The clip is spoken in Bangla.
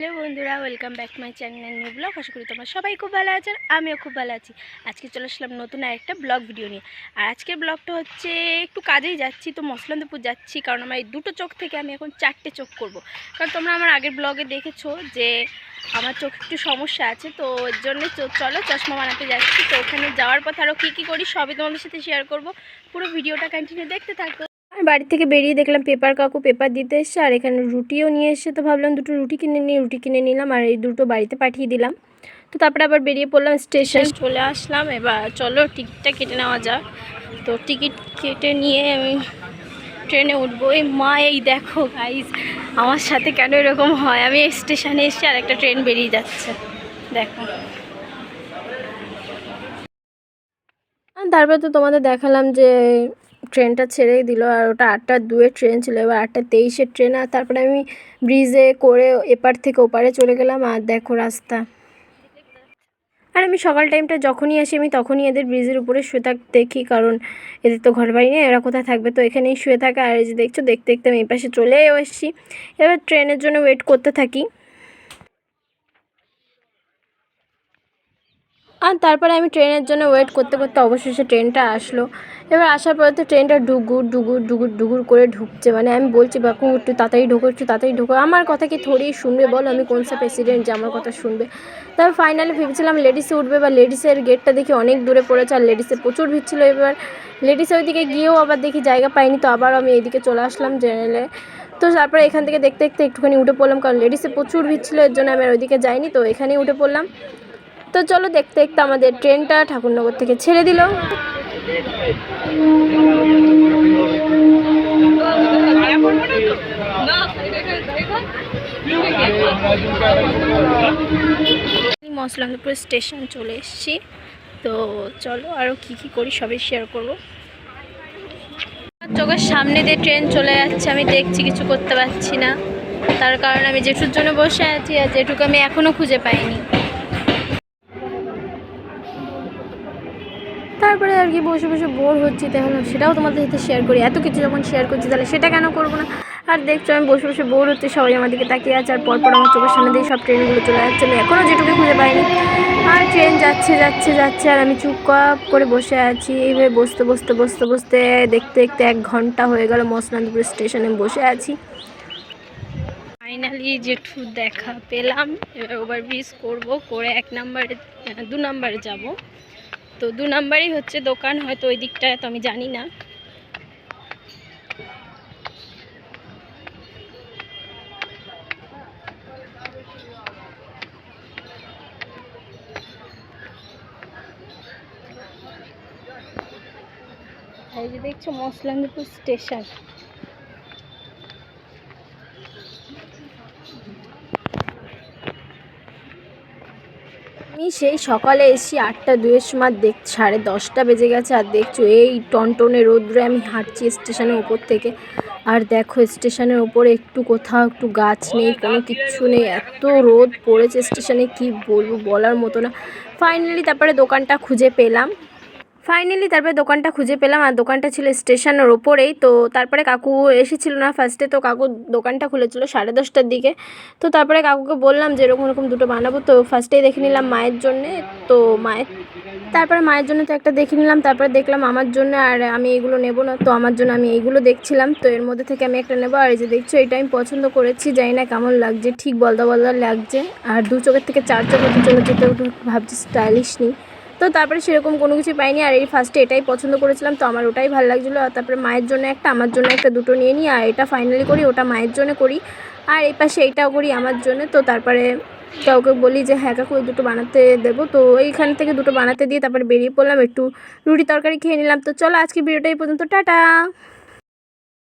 হ্যালো বন্ধুরা, welcome back to my channel new blog. আশা করি তোমরা সবাই খুব ভালো আছো, আমিও খুব ভালো আছি। আজকে চলে আসলাম নতুন আরেকটা ব্লগ ভিডিও নিয়ে। আর আজকের ব্লগটা হচ্ছে একটু কাজেই যাচ্ছি, তো মসলন্দপুর যাচ্ছি, কারণ আমার এই দুটো চোখ থেকে আমি এখন 4টে চোখ করব। কারণ তোমরা আমার আগের ব্লগে দেখেছো যে আমার চোখ একটু সমস্যা আছে, তো এর জন্য চলো চশমা বানাতে যাচ্ছি। তো ওখানে যাওয়ার পথে আরও কী করি সবই তোমাদের সাথে শেয়ার করব। পুরো ভিডিওটা কন্টিনিউ দেখতে থাকো। বাড়ি থেকে বেরিয়ে দেখলাম কাকু পেপার দিতে এসছে, আর এখানে রুটিও নিয়ে এসছে। তো ভাবলাম দুটো রুটি কিনে নিলাম, আর এই দুটো বাড়িতে পাঠিয়ে দিলাম। তো তারপরে আবার বেরিয়ে পড়লাম, স্টেশন চলে আসলাম। এবার চলো টিকিটটা কেটে নেওয়া যাক। তো টিকিট কেটে নিয়ে আমি ট্রেনে উঠবো। এই মা, এই দেখো গাইজ, আমার সাথে কেন এরকম হয়? আমি স্টেশনে এসছি আর একটা ট্রেন বেরিয়ে যাচ্ছে, দেখো। তারপর তো তোমাদের দেখালাম যে ট্রেনটা ছেড়েই দিল, আর ওটা 8:02-এর ট্রেন ছিল, এবার 8:23-এর ট্রেন। আর তারপরে আমি ব্রিজে করে এপার থেকে ওপারে চলে গেলাম। আর দেখো রাস্তা। আর আমি সকাল টাইমটা যখনই আসি আমি তখনই এদের ব্রিজের উপরে শুয়ে থাকতে দেখি, কারণ এদের তো ঘর বাড়ি নেই, এরা কোথায় থাকবে, তো এখানেই শুয়ে থাকে। আর এই যে দেখছো, দেখতে দেখতে আমি এই পাশে চলেও এসেছি। এবার ট্রেনের জন্য ওয়েট করতে থাকি। আর তারপরে আমি ট্রেনের জন্য ওয়েট করতে করতে অবশেষে ট্রেনটা আসলো। এবার আসার পরে তো ট্রেনটা ডুগুর ডুগুর ডুগুর ডুগুর করে ঢুকছে, মানে আমি বলছি বাপু একটু তাড়াতাড়ি ঢোকো, একটু তাড়াতাড়ি ঢোকো। আমার কথা কি থোড়ি শুনবে বলো? আমি কোন সা প্রেসিডেন্ট যে আমার কথা শুনবে? তারপর ফাইনালি ভেবেছিলাম লেডিসে উঠবে, বা লেডিসের গেটটা দেখি অনেক দূরে পড়েছে, আর লেডিসে প্রচুর ভিড় ছিল। এবার লেডিসের ওইদিকে গিয়েও আবার দেখি জায়গা পাইনি, তো আবার আমি এইদিকে চলে আসলাম জেনারেলে। তো তারপরে এখান থেকে দেখতে দেখতে একটুখানি উঠে পড়লাম, কারণ লেডিসে প্রচুর ভিড় ছিল, এর জন্য আমি আর ওইদিকে যাইনি, তো এখানেই উঠে পড়লাম। তো চলো দেখতে দেখতে আমাদের ট্রেনটা ঠাকুরনগর থেকে ছেড়ে দিল। মসলন্দপুর স্টেশন চলে এসেছি। তো চলো আরও কী করি সবই শেয়ার করবো। চোখের সামনে দিয়ে ট্রেন চলে যাচ্ছে, আমি দেখছি, কিছু করতে পারছি না, তার কারণ আমি জেঠুর জন্য বসে আছি, আর জেঠুকে আমি এখনও খুঁজে পাইনি। তারপরে আর কি বসে বসে বোর হচ্ছি, তাহলে সেটাও তোমাদের সাথে শেয়ার করি। এত কিছু যখন শেয়ার করছি তাহলে সেটা কেন করবো না? আর দেখছো আমি বসে বসে বোর হচ্ছে, সবাই আমার দিকে তাকিয়ে আছে, আর পরপর আমার চোখের সামনে দিয়ে সব ট্রেনগুলো চলে যাচ্ছে, আমি এখনও যেটুকু খুঁজে পাইনি। আর ট্রেন যাচ্ছে যাচ্ছে যাচ্ছে, আর আমি চুপচাপ করে বসে আছি। এইভাবে বসতে বসতে বসতে বসতে দেখতে দেখতে 1 ঘন্টা হয়ে গেল মসলন্দপুর স্টেশনে বসে আছি। ফাইনালি জেঠু দেখা পেলাম। এবার ওভারব্রিজ করবো, করে 1 নম্বরে 2 নম্বরে যাব। তো 2 নম্বরই হচ্ছে দোকান, হয়তো ওই দিকটায়, তো আমি জানি না। এই যে দেখছো মসলন্দপুর স্টেশন। আমি সেই সকালে এসেছি 8:02-এর সময়, 10:30 বেজে গেছে, আর দেখছো এই টনটনে রোদ্রে আমি হাঁটছি স্টেশনের উপর থেকে। আর দেখো স্টেশনের উপরে একটু কোথাও একটু গাছ নেই, কোনো কিচ্ছু নেই, এত রোদ পড়েছে স্টেশনে, কি বলবো, বলার মতো না। ফাইনালি তারপরে দোকানটা খুঁজে পেলাম। আর দোকানটা ছিল স্টেশনের ওপরেই। তো তারপরে কাকু এসেছিলো না ফার্স্টে, তো কাকু দোকানটা খুলেছিল 10:30-টার দিকে। তো তারপরে কাকুকে বললাম যে এরকম এরকম দুটো বানাবো। তো ফার্স্টেই দেখে নিলাম মায়ের জন্যে, তো তারপরে মায়ের জন্য তো একটা দেখে নিলাম, তারপরে দেখলাম আমার জন্য, আর আমি এগুলো নেবো না, তো আমার জন্য আমি এইগুলো দেখছিলাম, তো এর মধ্যে থেকে আমি একটা নেবো। আর এই যে দেখছো এটা আমি পছন্দ করেছি, জানি না কেমন লাগছে, ঠিক বলদা বলদা লাগছে, আর 2 চোখের থেকে 4 চোখ হতে চলেছে, তো একটু ভাবছি স্টাইলিশ নিই। তো তারপরে সেরকম কোনো কিছু পাইনি, আর এই ফার্স্টে এটাই পছন্দ করেছিলাম, তো আমার ওটাই ভালো লাগছিলো। আর তারপরে মায়ের জন্য একটা, আমার জন্য একটা, দুটো নিয়ে নিই, আর এটা ফাইনালি করি, ওটা মায়ের জন্য করি, আর এই পাশে এইটাও করি আমার জন্য। তো তারপরে কাউকে বলি যে হ্যাঁ কাকু ওই দুটো বানাতে দেবো, তো এইখান থেকে দুটো বানাতে দিয়ে তারপরে বেরিয়ে পড়লাম, একটু রুটি তরকারি খেয়ে নিলাম। তো চলো আজকে ভিডিওটা এই পর্যন্ত, টাটা।